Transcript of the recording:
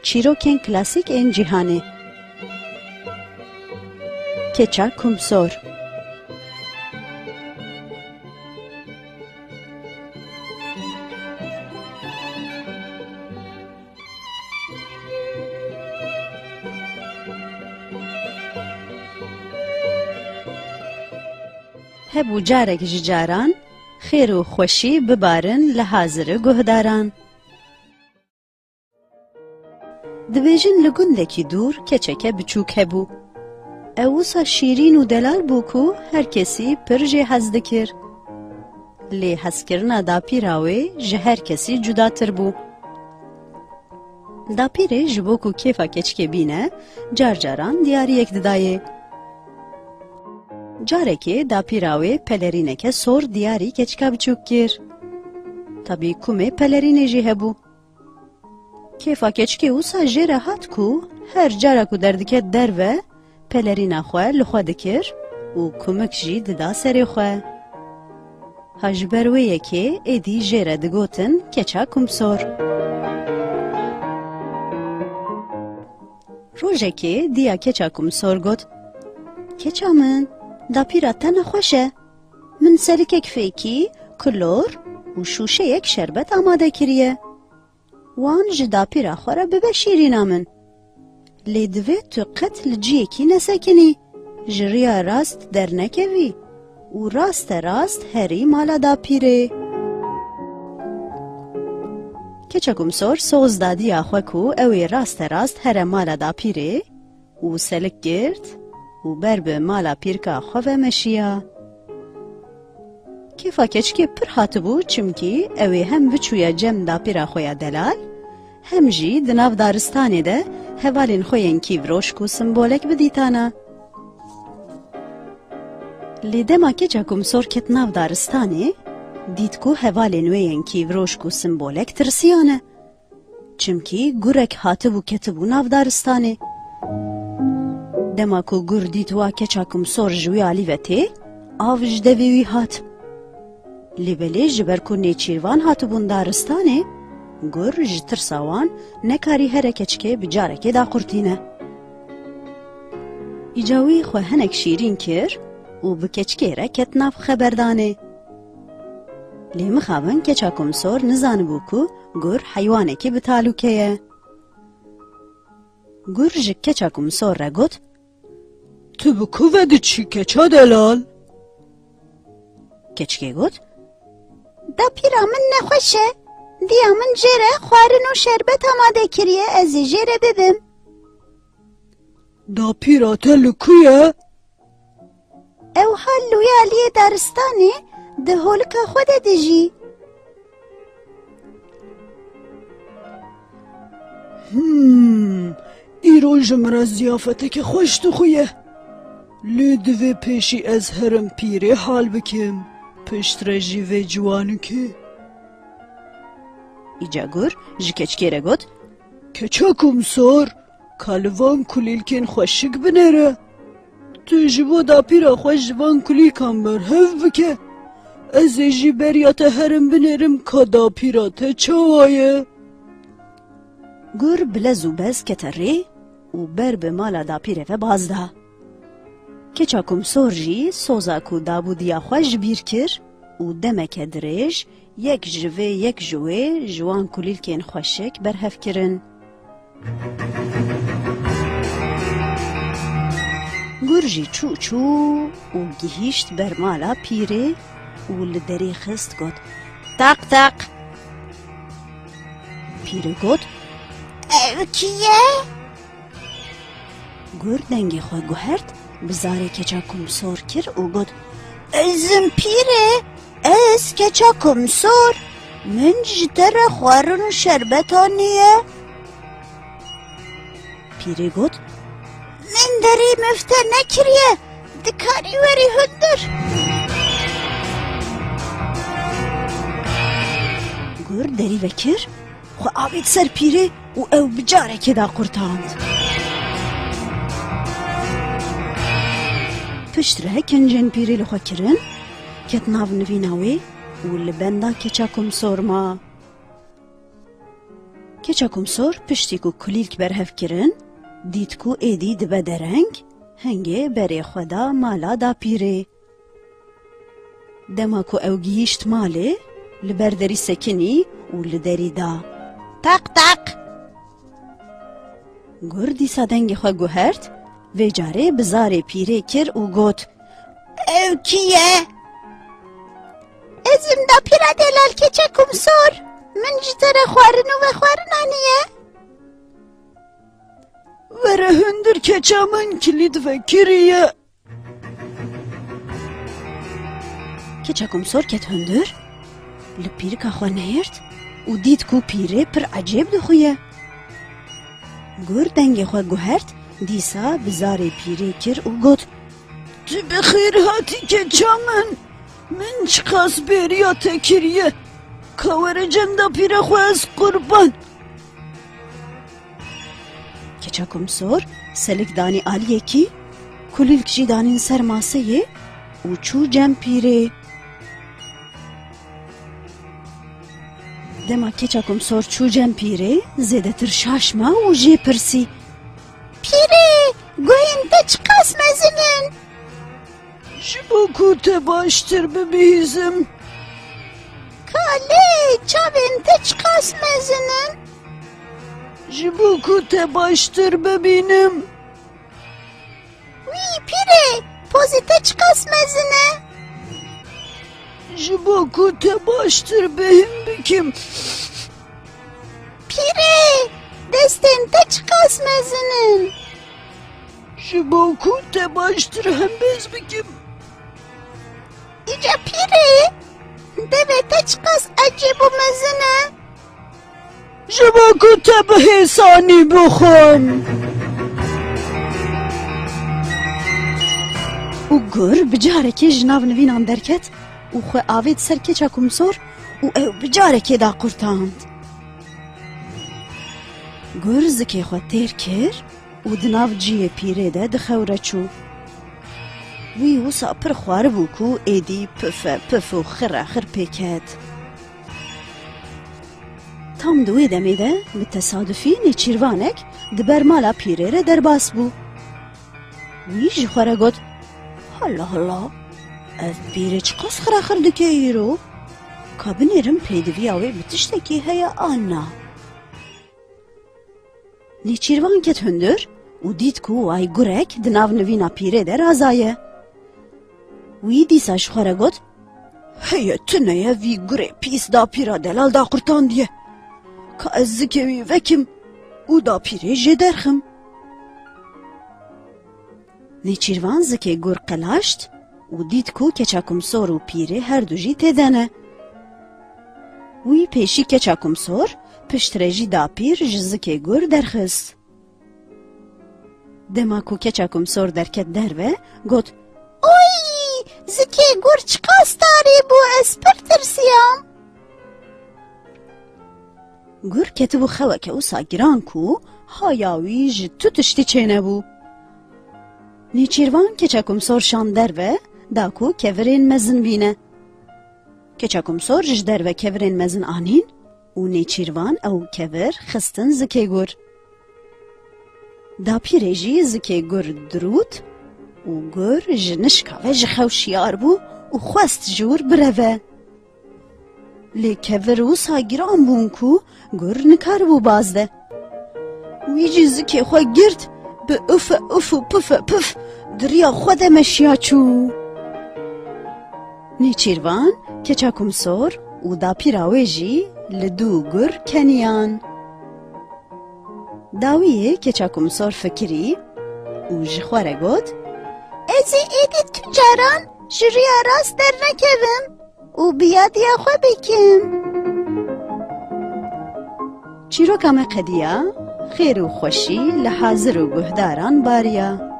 چیروکین کلاسیک این جیهانه. کچا کمسور. هبو جارک جاران خیر و خوشی ببارن لحاضر گهداران. دبیجن لگندکی دور کچکه بچوک هبو. اوسا شیرین و دلال بوکو هر کسی پرجه حز دکر. لی حز کرنا دا پیراوی جه هر کسی جدا تر بو. دا پیره جبوکو کیفا کچکه بینه جار جاران دیاری یک ددایه. جارکی دا پیراوی پلرینکه سور دیاری کچکا بچوک کر. طبی کومه پلرینه جه هبو. کیفا کچکی اوسا جه راحت کو هر جارکو دردکه دروه پلرینا خواه لخوا دکر و کمک جی ددا سری خواه. هجبرویه که ایدی جیره دگوتن کچا کمسور. روژه که دیا کچا کمسور گوت کچا من دا پیراتا نخوشه. من سلیکک فیکی کلور و شوشه یک شربت آماده کریه. وان جدا پیرا خوره ببه شیرینا من. لی دوی تو قتل جیکی نسکنی جریا راست در نکوی و راست هری مالا دا پیره. کچا کمسور سوز دادی آخوه کو اوی راست هر مالا دا پیره و سلک گرد و برب مالا پیرکا خواه مشیا. کیفا کچکی پر هاتبو چمکی اوی هم بچویا جم دا پیرا خویا دلال هم جی دناف دارستانی ده هوالین خوین کیوروش کو سمبولک بدیتانا. لیدما کچا کمسور کت ناف دارستانی دید کو هوالین وین کیوروش کو سمبولک ترسیانه. چمکی گورک هاتبو کتبو ناف دارستانی. دما کو گور دید وا کچا کمسور جوی آلی وطی آوج دویوی هات. لیبلی جبر کو نیچیروان هاتبون دارستانی گر جتر سوان نکاری هر کچکه بجارکی دا قرتینه. ایجاوی خواه هنک شیرین کر و بکچکه را کتناف خبردانه. لی مخابن کچا کمسور نزان بوکو گر حیوانه که بتالوکه. گر جک کچا کمسور را گوت تو بکو وگه چی کچا دلال؟ کچکه گوت دا پیرا من نخوشه. دیا من جره خوارن و شربت آماده کریه از جره ببم. دا پیرا تلکویه؟ او حال لویالی دارستانه ده هولکا خود دجی. ایرو جمرا زیافته که خوش تو خویه. لی دوی پیشی از هرم پیره حال بکم پشت رجی و جوانو که. ایجا گر جکچکی را گوت کچا کمسور کالوان کلیلکن خوشک بنره. تو جبو دا پیرا خوش جوان کلیلکن بر هف بکه. از جی بریات هرم بنرم که دا پیرات چوایه. گر بلزو بز کتره و بر به مالا دا پیره و بازده. کچا کمسور جی سوزا کو دابو دیا خوش بیر کر و دمک دریج یک جوه یک جوه جوان کلیلکن خوشک برهف کرن. گرجی چو چو و گهیشت بر مالا پیره و لدری خست گود تاق تاق. پیره گود او کیه؟ گر دنگی خواه گوهرد بزاره کچا کمسور کر و گود ازم پیره از کچا کمسور من جتر خوارن و شربتانیه. پیره گود من داری مفته نکریه دکاری وری هندر. گر دری وکر خو آبید سر پیره و او بجاره که دا قرطاند. پشت ره کنجن پیره لخوا کرن کت ناو نویناوی و لبنده کچا کمسور ما. کچکم سور پشتی کو کلیلک برهف کرن دید کو ایدی دبه درنگ هنگه بری خدا مالا دا پیره. دما کو او گیشت ماله لبردری سکنی و لدری دا تق تق. گر دیسا دنگ خواه گوهرد و جاره بزار پیره کر و گوت او کیه؟ ازم دا پیره دلال کچکم سور من جتر خوارنو و خوارنانیه. وره هندر keçamın kilit ve kiriye. کچکم سور کت هندر لپیر که خواه نهرد و دید کو پیره پر عجیب دخویه. گر دنگ خواه گوهرد دیسا بزار پیره کر و گوت Tu bixir hatî keçamın min çiqas bêriya te kiriye. Kawere cem da pîre xwe ez qurban. کچکم سور سلک دانی آلیه کی کلیلک جی دانین سر ماسه و چو جم پیره. دما کچکم سور چو جم پیره زیده تر شاشما و جی پرسی پیره گوین ده چقاس مزنن؟ Ji bo ku te baştir bibihîzim. Kale çavên te çiqas mezinin? Ji bo ku te baştir bibînim. Wî pîrê pozî te çiqas mezine? Ji bo ku te baştir bihîm bikim. Pîrê destên te çiqas mezinin? Ji bo ku te baştir hembêz bikim. İca pîrê devê te çiqas ecîb û mezine? Ji bo ku te bihêsanî bixwin. و گر بجارکی جناب نوینان درکت و خو آوید سر کچکم سور و او بجارکی دا قرتاند. گر زکی خو تیر کر و دناو جیه پیره ده دخوره چو. وی وسا پر خوار بو کو ایدی پف و خر پیکت. tam دوی دمیده به تصادفی نیچیروانک دبر مالا پیره را در باس بو. وی جی خواره گوت هلا هلا اف پیره چقاس خراخر دکه ایرو که بنیرم پیدوی آوی بتشتکی هیا آنا. نیچیروان کت هندر و دید کو وای گرک دناو نوینا پیره در آزایه. وی دیساش خواره گوت هیا تنه وی گره پیس دا پیرا دلال دا قرطان دیه که از زکوی وکم او دا پیره جدرخم. نیچیروان زکی گر قلاشت و دید کو کچکم سور و پیره هر دو جی تدنه. وی پیشی کچکم سور پشتره جی دا پیر جزکی گر درخست. دما کو کچکم سور درکت دروه گوت اوی زکی گر چقاس داری بو اسپر ترسیام؟ گر کتبو خوکه و ساگران کو هایاوی جتو تشتی چینه بو. نیچیروان کچکم سور شان دروه دا کو کورین مزن بینه. کچکم سور جش دروه کورین مزن آنین و نیچیروان او کور خستن زکی گر. دا پیره جی زکی گر درود و گر جنشکا و جخوشیار بو و خواست جور بروه. لی کور و ساگران بون کو گر نکار بو بازده. وی جی زکی خواه گرد به اف و پف دریا خود مشیا چو. نیچیروان کچکم سور و دا پیراوی جی لدو گر کنیان. داویه کچکم سور فکری و جخواره گود ازی ایدی تجاران جریا راست در نکوم و بیادیا خو بکم. چیروکم قدیا خیر و خوشی لحاضر و گهداران باریا.